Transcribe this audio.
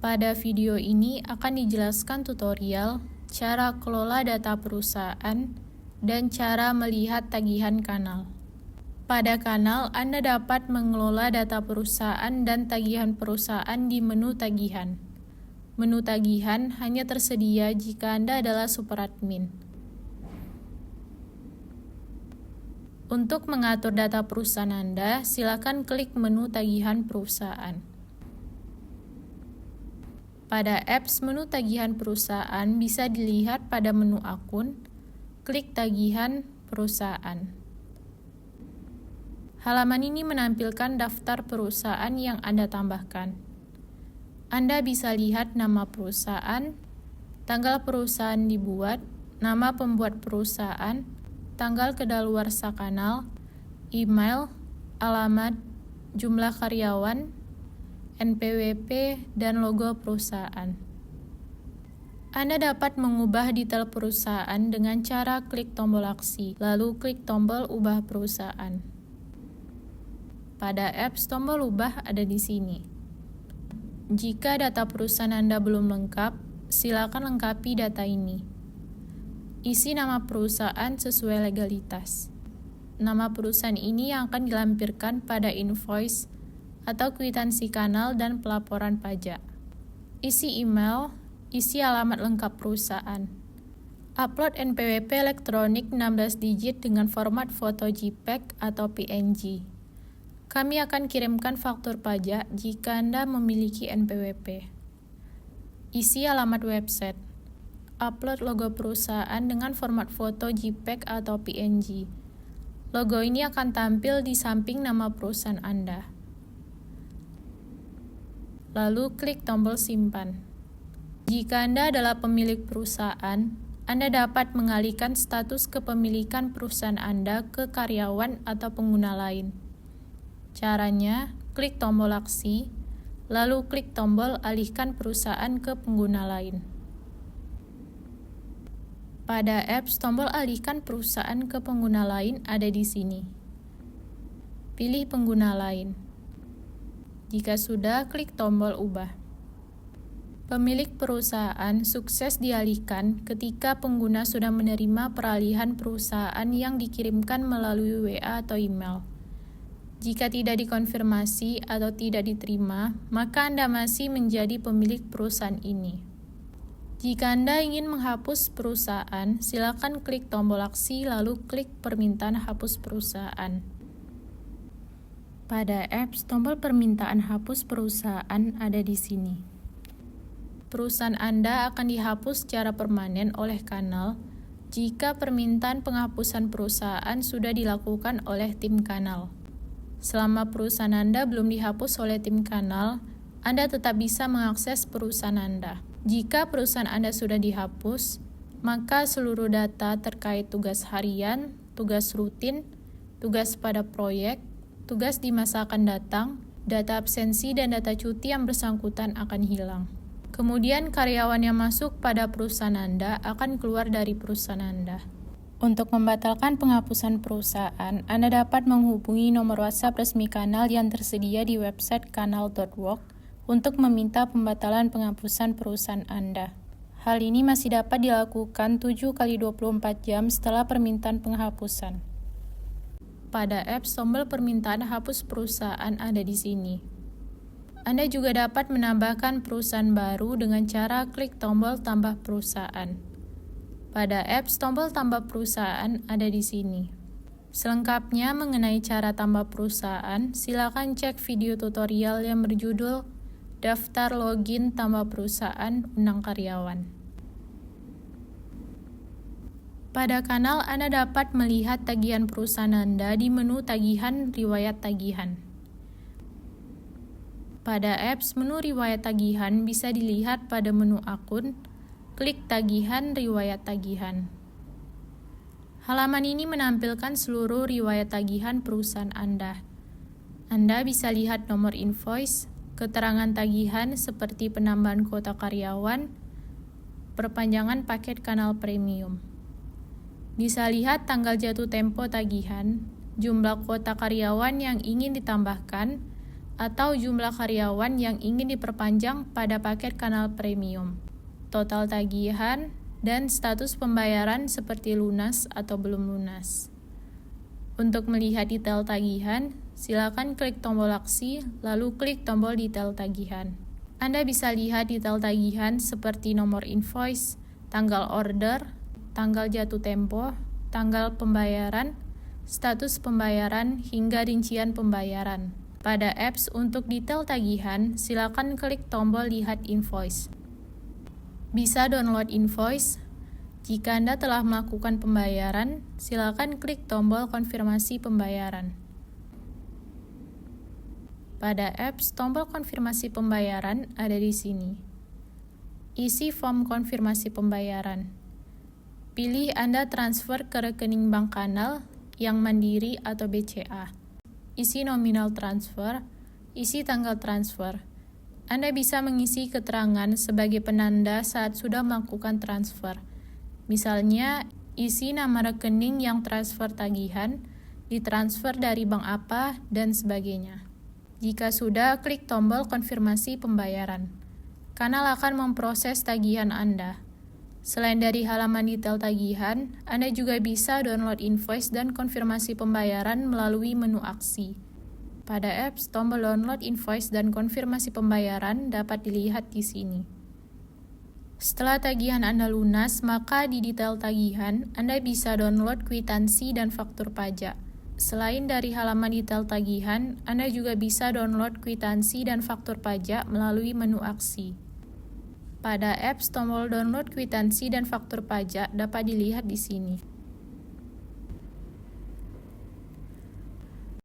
Pada video ini akan dijelaskan tutorial cara kelola data perusahaan dan cara melihat tagihan kanal. Pada kanal, Anda dapat mengelola data perusahaan dan tagihan perusahaan di menu tagihan. Menu tagihan hanya tersedia jika Anda adalah superadmin. Untuk mengatur data perusahaan Anda, silakan klik menu tagihan perusahaan. Pada apps menu tagihan perusahaan bisa dilihat pada menu akun, klik tagihan perusahaan. Halaman ini menampilkan daftar perusahaan yang Anda tambahkan. Anda bisa lihat nama perusahaan, tanggal perusahaan dibuat, nama pembuat perusahaan, tanggal kedaluarsa kanal, email, alamat, jumlah karyawan, NPWP, dan logo perusahaan. Anda dapat mengubah detail perusahaan dengan cara klik tombol aksi, lalu klik tombol ubah perusahaan. Pada apps, tombol ubah ada di sini. Jika data perusahaan Anda belum lengkap, silakan lengkapi data ini. Isi nama perusahaan sesuai legalitas. Nama perusahaan ini yang akan dilampirkan pada invoice atau kwitansi kanal dan pelaporan pajak. Isi email, isi alamat lengkap perusahaan. Upload NPWP elektronik 16 digit dengan format foto JPEG atau PNG. Kami akan kirimkan faktur pajak jika Anda memiliki NPWP. Isi alamat website. Upload logo perusahaan dengan format foto JPEG atau PNG. Logo ini akan tampil di samping nama perusahaan Anda. Lalu klik tombol simpan. Jika Anda adalah pemilik perusahaan, Anda dapat mengalihkan status kepemilikan perusahaan Anda ke karyawan atau pengguna lain. Caranya, klik tombol aksi, lalu klik tombol alihkan perusahaan ke pengguna lain. Pada apps, tombol alihkan perusahaan ke pengguna lain ada di sini. Pilih pengguna lain. Jika sudah, klik tombol ubah. Pemilik perusahaan sukses dialihkan ketika pengguna sudah menerima peralihan perusahaan yang dikirimkan melalui WA atau email. Jika tidak dikonfirmasi atau tidak diterima, maka Anda masih menjadi pemilik perusahaan ini. Jika Anda ingin menghapus perusahaan, silakan klik tombol aksi lalu klik permintaan hapus perusahaan. Pada apps, tombol permintaan hapus perusahaan ada di sini. Perusahaan Anda akan dihapus secara permanen oleh kanal jika permintaan penghapusan perusahaan sudah dilakukan oleh tim kanal. Selama perusahaan Anda belum dihapus oleh tim kanal, Anda tetap bisa mengakses perusahaan Anda. Jika perusahaan Anda sudah dihapus, maka seluruh data terkait tugas harian, tugas rutin, tugas pada proyek, tugas di masa akan datang, data absensi dan data cuti yang bersangkutan akan hilang. Kemudian karyawan yang masuk pada perusahaan Anda akan keluar dari perusahaan Anda. Untuk membatalkan penghapusan perusahaan, Anda dapat menghubungi nomor WhatsApp resmi kanal yang tersedia di website kanal.work untuk meminta pembatalan penghapusan perusahaan Anda. Hal ini masih dapat dilakukan 7x24 jam setelah permintaan penghapusan. Pada apps, tombol permintaan hapus perusahaan ada di sini. Anda juga dapat menambahkan perusahaan baru dengan cara klik tombol tambah perusahaan. Pada apps, tombol tambah perusahaan ada di sini. Selengkapnya mengenai cara tambah perusahaan, silakan cek video tutorial yang berjudul Daftar Login Tambah Perusahaan Undang Karyawan. Pada kanal, Anda dapat melihat tagihan perusahaan Anda di menu tagihan riwayat tagihan. Pada apps, menu riwayat tagihan bisa dilihat pada menu akun, klik tagihan riwayat tagihan. Halaman ini menampilkan seluruh riwayat tagihan perusahaan Anda. Anda bisa lihat nomor invoice, keterangan tagihan seperti penambahan kuota karyawan, perpanjangan paket kanal premium. Bisa lihat tanggal jatuh tempo tagihan, jumlah kuota karyawan yang ingin ditambahkan, atau jumlah karyawan yang ingin diperpanjang pada paket kanal premium, total tagihan, dan status pembayaran seperti lunas atau belum lunas. Untuk melihat detail tagihan, silakan klik tombol aksi, lalu klik tombol detail tagihan. Anda bisa lihat detail tagihan seperti nomor invoice, tanggal order, tanggal jatuh tempo, tanggal pembayaran, status pembayaran, hingga rincian pembayaran. Pada apps untuk detail tagihan, silakan klik tombol lihat invoice. Bisa download invoice. Jika Anda telah melakukan pembayaran, silakan klik tombol konfirmasi pembayaran. Pada apps, tombol konfirmasi pembayaran ada di sini. Isi form konfirmasi pembayaran. Pilih Anda transfer ke rekening bank kanal yang Mandiri atau BCA. Isi nominal transfer, isi tanggal transfer. Anda bisa mengisi keterangan sebagai penanda saat sudah melakukan transfer. Misalnya, isi nama rekening yang transfer tagihan, ditransfer dari bank apa, dan sebagainya. Jika sudah, klik tombol konfirmasi pembayaran. Kanal akan memproses tagihan Anda. Selain dari halaman detail tagihan, Anda juga bisa download invoice dan konfirmasi pembayaran melalui menu aksi. Pada apps, tombol download invoice dan konfirmasi pembayaran dapat dilihat di sini. Setelah tagihan Anda lunas, maka di detail tagihan, Anda bisa download kwitansi dan faktur pajak. Selain dari halaman detail tagihan, Anda juga bisa download kwitansi dan faktur pajak melalui menu aksi. Pada apps, tombol download kwitansi dan faktur pajak dapat dilihat di sini.